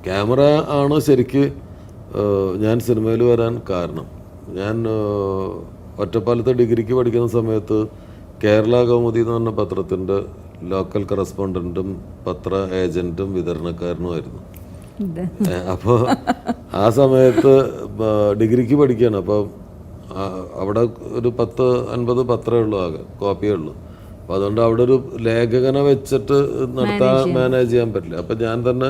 Camera ആണ് ശരിക്ക് ഞാൻ സിനിമയിൽ വരാൻ കാരണം. ഞാൻ ഒറ്റപ്പാലത്ത് ഡിഗ്രിക്ക് പഠിക്കുന്ന സമയത്ത് കേരള കൗമുദി എന്ന് പറഞ്ഞ പത്രത്തിൻ്റെ ലോക്കൽ കറസ്പോണ്ടൻറ്റും പത്ര ഏജൻറ്റും വിതരണക്കാരനുമായിരുന്നു. അപ്പോൾ ആ സമയത്ത് ഡിഗ്രിക്ക് പഠിക്കുകയാണ്. അപ്പോൾ അവിടെ ഒരു 10-50 പത്രമേ ഉള്ളൂ, ആകെ കോപ്പിയേ ഉള്ളൂ. അപ്പോൾ അതുകൊണ്ട് അവിടെ ഒരു ലേഖകനെ വെച്ചിട്ട് മാനേജ് ചെയ്യാൻ പറ്റില്ല. അപ്പം ഞാൻ തന്നെ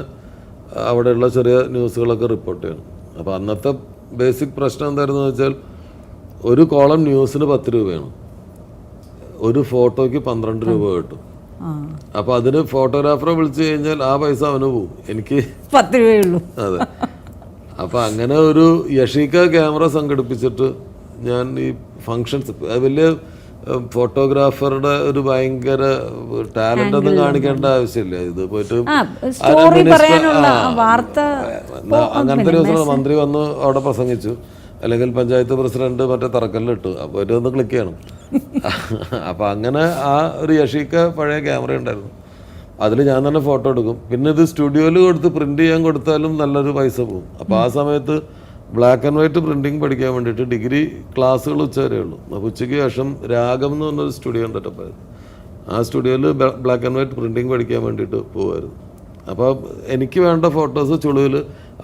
അവിടെയുള്ള ചെറിയ ന്യൂസുകളൊക്കെ റിപ്പോർട്ട് ചെയ്യണം. അപ്പോൾ അന്നത്തെ ബേസിക് പ്രശ്നം എന്തായിരുന്നു വെച്ചാൽ, ഒരു കോളം ന്യൂസിന് 10 രൂപയാണ്, ഒരു ഫോട്ടോയ്ക്ക് 12 രൂപ കിട്ടും. അപ്പോൾ അതിന് ഫോട്ടോഗ്രാഫറെ വിളിച്ചു കഴിഞ്ഞാൽ ആ പൈസ അവന് പോവും, എനിക്ക് 10 രൂപയുള്ളൂ. അതെ. അപ്പോൾ അങ്ങനെ ഒരു യഷിക ക്യാമറ സംഘടിപ്പിച്ചിട്ട് ഞാൻ ഈ ഫങ്ഷൻസ്, വലിയ ഫോട്ടോഗ്രാഫറുടെ ഒരു ഭയങ്കര ടാലന്റ് ഒന്നും കാണിക്കേണ്ട ആവശ്യമില്ല. ഇത് പോയിട്ട് അങ്ങനത്തെ ദിവസം മന്ത്രി വന്ന് അവിടെ പ്രസംഗിച്ചു, അല്ലെങ്കിൽ പഞ്ചായത്ത് പ്രസിഡന്റ് മറ്റേ തറക്കല്ലിട്ടു, അപ്പോൾ ഒന്ന് ക്ലിക്ക് ചെയ്യണം. അപ്പം അങ്ങനെ ആ ഒരു യഷിക്ക പഴയ ക്യാമറ ഉണ്ടായിരുന്നു, അതിൽ ഞാൻ തന്നെ ഫോട്ടോ എടുക്കും. പിന്നെ ഇത് സ്റ്റുഡിയോയിൽ കൊടുത്ത് പ്രിന്റ് ചെയ്യാൻ കൊടുത്താലും നല്ലൊരു പൈസ പോകും. അപ്പോൾ ആ സമയത്ത് ബ്ലാക്ക് ആൻഡ് വൈറ്റ് പ്രിന്റിങ് പഠിക്കാൻ വേണ്ടിയിട്ട് ഡിഗ്രി ക്ലാസ്സുകൾ ഉച്ചവരെ ഉള്ളൂ. അപ്പോൾ ഉച്ചയ്ക്ക് ശേഷം രാഗം എന്ന് പറഞ്ഞൊരു സ്റ്റുഡിയോ ഉണ്ട് ഒറ്റപ്പാലത്ത്. ആ സ്റ്റുഡിയോയിൽ ബ്ലാക്ക് ആൻഡ് വൈറ്റ് പ്രിന്റിങ് പഠിക്കാൻ വേണ്ടിയിട്ട് പോകുമായിരുന്നു. അപ്പോൾ എനിക്ക് വേണ്ട ഫോട്ടോസ് ചുളുവിൽ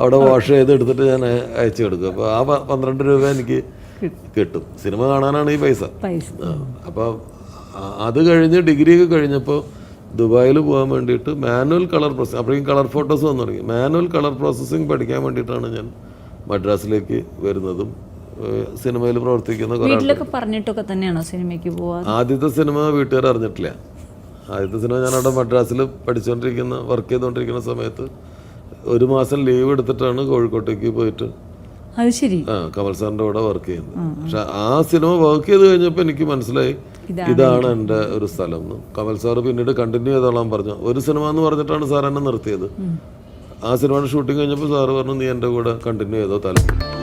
അവിടെ വാഷ് ചെയ്ത് എടുത്തിട്ട് ഞാൻ അയച്ചു കൊടുക്കും. അപ്പോൾ ആ 12 രൂപ എനിക്ക് കിട്ടും. സിനിമ കാണാനാണ് ഈ പൈസ. അപ്പോൾ അത് കഴിഞ്ഞ് ഡിഗ്രിയൊക്കെ കഴിഞ്ഞപ്പോൾ ദുബായിൽ പോകാൻ വേണ്ടിയിട്ട് മാനുവൽ കളർ പ്രോസസ്സിങ്, അപ്പോഴേക്കും കളർ ഫോട്ടോസ് വന്നു തുടങ്ങി. മാനുവൽ കളർ പ്രോസസ്സിങ് പഠിക്കാൻ വേണ്ടിയിട്ടാണ് ഞാൻ മദ്രാസിലേക്ക് വരുന്നതും സിനിമയിൽ പ്രവർത്തിക്കുന്ന. പറഞ്ഞിട്ടൊക്കെ തന്നെയാണോ സിനിമയ്ക്ക് പോവാ? ആദ്യത്തെ സിനിമ വീട്ടുകാർ അറിഞ്ഞിട്ടില്ല. ആദ്യത്തെ സിനിമ ഞാൻ അവിടെ മദ്രാസിൽ പഠിച്ചുകൊണ്ടിരിക്കുന്ന, വർക്ക് ചെയ്തുകൊണ്ടിരിക്കുന്ന സമയത്ത് 1 മാസം ലീവ് എടുത്തിട്ടാണ് കോഴിക്കോട്ടേക്ക് പോയിട്ട് കമൽ സാറിൻ്റെ കൂടെ വർക്ക് ചെയ്യുന്നത്. പക്ഷെ ആ സിനിമ വർക്ക് ചെയ്ത് കഴിഞ്ഞപ്പോൾ എനിക്ക് മനസ്സിലായി ഇതാണ് എൻ്റെ ഒരു സ്ഥലം എന്ന്. കമൽ സാറ് പിന്നീട് കണ്ടിന്യൂ ചെയ്തോളാൻ പറഞ്ഞു. ഒരു സിനിമ എന്ന് പറഞ്ഞിട്ടാണ് സാർ എന്നെ നിർത്തിയത്. ആ സിനിമയുടെ ഷൂട്ടിങ് കഴിഞ്ഞപ്പോൾ സാറ് പറഞ്ഞു, നീ എൻ്റെ കൂടെ കണ്ടിന്യൂ ചെയ്തോ താല്പര്യം.